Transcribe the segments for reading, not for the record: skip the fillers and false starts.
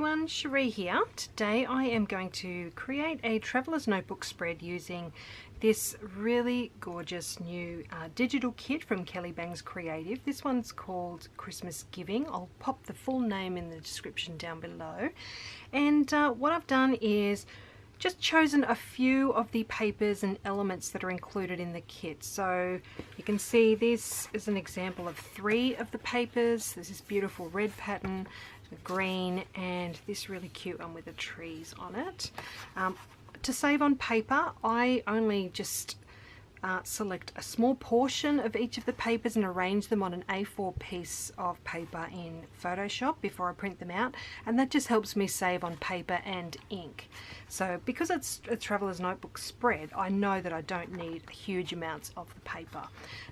everyone, Sheree here. Today I am going to create a traveller's notebook spread using this really gorgeous new digital kit from Kelly Bangs Creative. This one's called Christmas Giving. I'll pop the full name in the description down below. And what I've done is just chosen a few of the papers and elements that are included in the kit. So you can see this is an example of 3 of the papers. There's this beautiful red pattern, the green, and this really cute one with the trees on it. To save on paper, I only just select a small portion of each of the papers and arrange them on an A4 piece of paper in Photoshop before I print them out, and that just helps me save on paper and ink. So because it's a traveller's notebook spread, I know that I don't need huge amounts of the paper.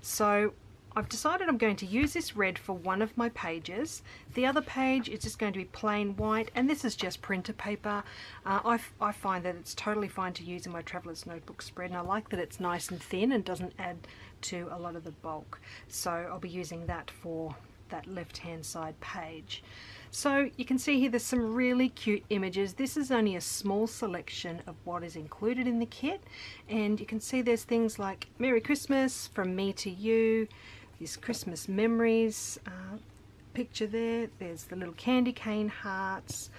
So I've decided I'm going to use this red for one of my pages. The other page is just going to be plain white, and this is just printer paper. I find that it's totally fine to use in my traveller's notebook spread, and I like that it's nice and thin and doesn't add to a lot of the bulk. So I'll be using that for that left hand side page. So you can see here there's some really cute images. This is only a small selection of what is included in the kit, and you can see there's things like Merry Christmas, From Me to You, this Christmas memories picture there. There's the little candy cane hearts,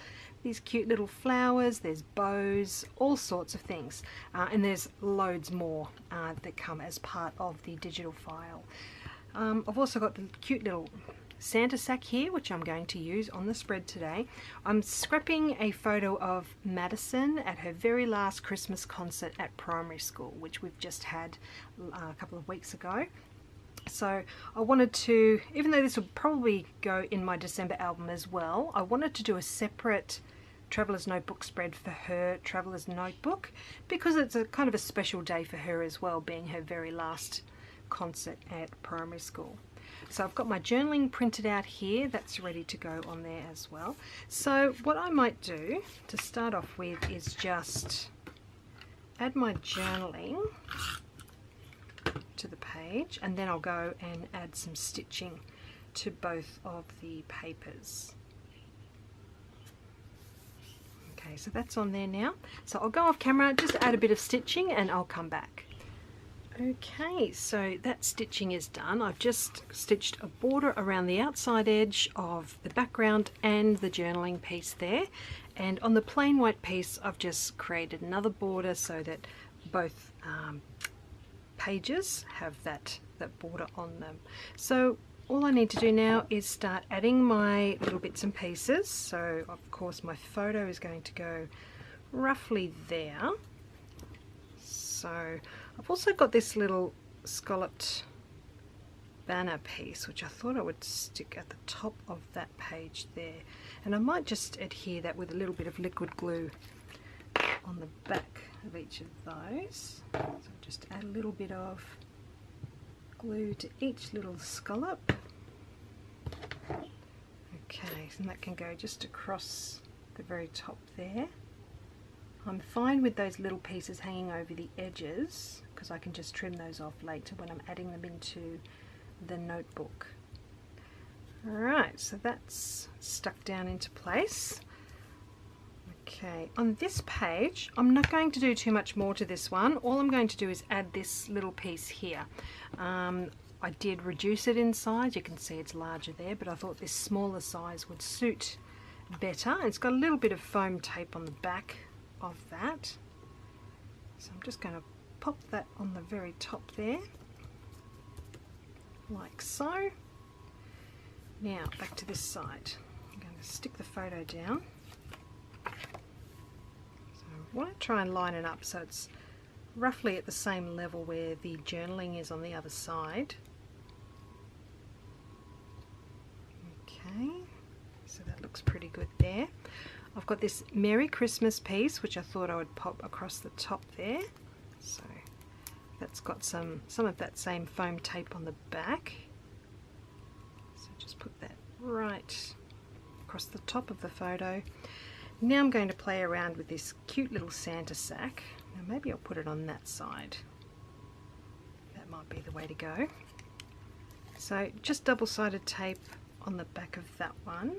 these cute little flowers, there's bows, all sorts of things, and there's loads more that come as part of the digital file. I've also got the cute little Santa sack here, which I'm going to use on the spread today. I'm scrapping a photo of Madison at her very last Christmas concert at primary school, which we've just had a couple of weeks ago. So I wanted to, even though this will probably go in my December album as well, I wanted to do a separate traveller's notebook spread for her traveller's notebook, because it's a kind of a special day for her as well, being her very last concert at primary school. So I've got my journaling printed out here, that's ready to go on there as well. So what I might do to start off with is just add my journaling to the page, and then I'll go and add some stitching to both of the papers. Okay, so that's on there now. So I'll go off camera, just add a bit of stitching, and I'll come back. Okay, so that stitching is done. I've just stitched a border around the outside edge of the background and the journaling piece there, and on the plain white piece I've just created another border so that both pages have that border on them. So all I need to do now is start adding my little bits and pieces. So of course my photo is going to go roughly there. So I've also got this little scalloped banner piece, which I thought I would stick at the top of that page there, and I might just adhere that with a little bit of liquid glue on the back of each of those. So just add a little bit of glue to each little scallop. Okay, and that can go just across the very top there. I'm fine with those little pieces hanging over the edges, because I can just trim those off later when I'm adding them into the notebook. Alright, so that's stuck down into place. Okay, on this page I'm not going to do too much more to this one. All I'm going to do is add this little piece here. I did reduce it in size, you can see it's larger there, but I thought this smaller size would suit better. It's got a little bit of foam tape on the back of that, so I'm just going to pop that on the very top there, like so. Now back to this side, I'm going to stick the photo down. So I want to try and line it up so it's roughly at the same level where the journaling is on the other side. Okay, so that looks pretty good there. I've got this Merry Christmas piece, which I thought I would pop across the top there. So that's got some of that same foam tape on the back. So just put that right across the top of the photo. Now I'm going to play around with this cute little Santa sack. Now maybe I'll put it on that side. That might be the way to go. So just double-sided tape on the back of that one.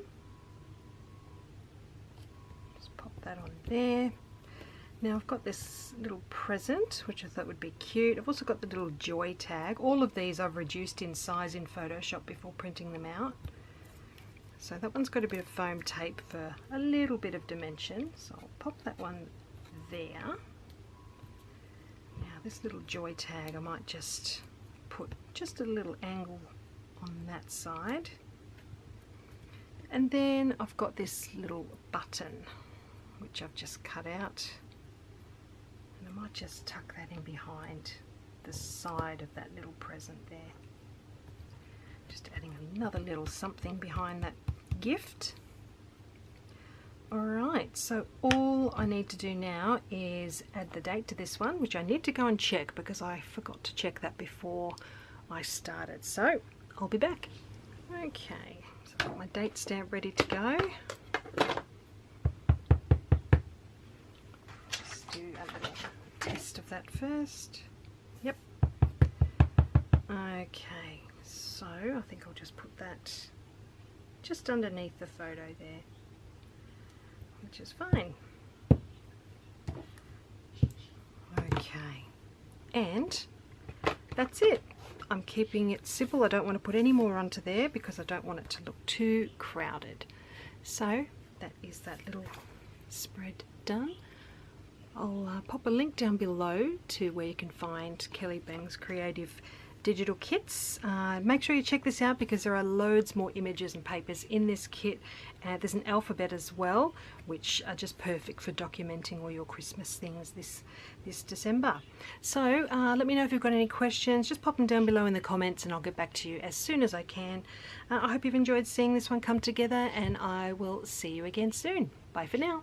that on there. Now I've got this little present which I thought would be cute. I've also got the little joy tag. All of these I've reduced in size in Photoshop before printing them out. So that one's got a bit of foam tape for a little bit of dimension, so I'll pop that one there. Now this little joy tag, I might just put just a little angle on that side. And then I've got this little button which I've just cut out, and I might just tuck that in behind the side of that little present there. Just adding another little something behind that gift. Alright, so all I need to do now is add the date to this one, which I need to go and check because I forgot to check that before I started. So I'll be back. Okay, so I've got my date stamp ready to go. Just do a little test of that first. Yep. Okay, so I think I'll just put that just underneath the photo there, which is fine. Okay, and that's it. I'm keeping it simple. I don't want to put any more onto there because I don't want it to look too crowded. So that is that little spread done. I'll pop a link down below to where you can find Kelly Bang's creative digital kits. Make sure you check this out because there are loads more images and papers in this kit. There's an alphabet as well, which are just perfect for documenting all your Christmas things this December. So let me know if you've got any questions. Just pop them down below in the comments and I'll get back to you as soon as I can. I hope you've enjoyed seeing this one come together, and I will see you again soon. Bye for now.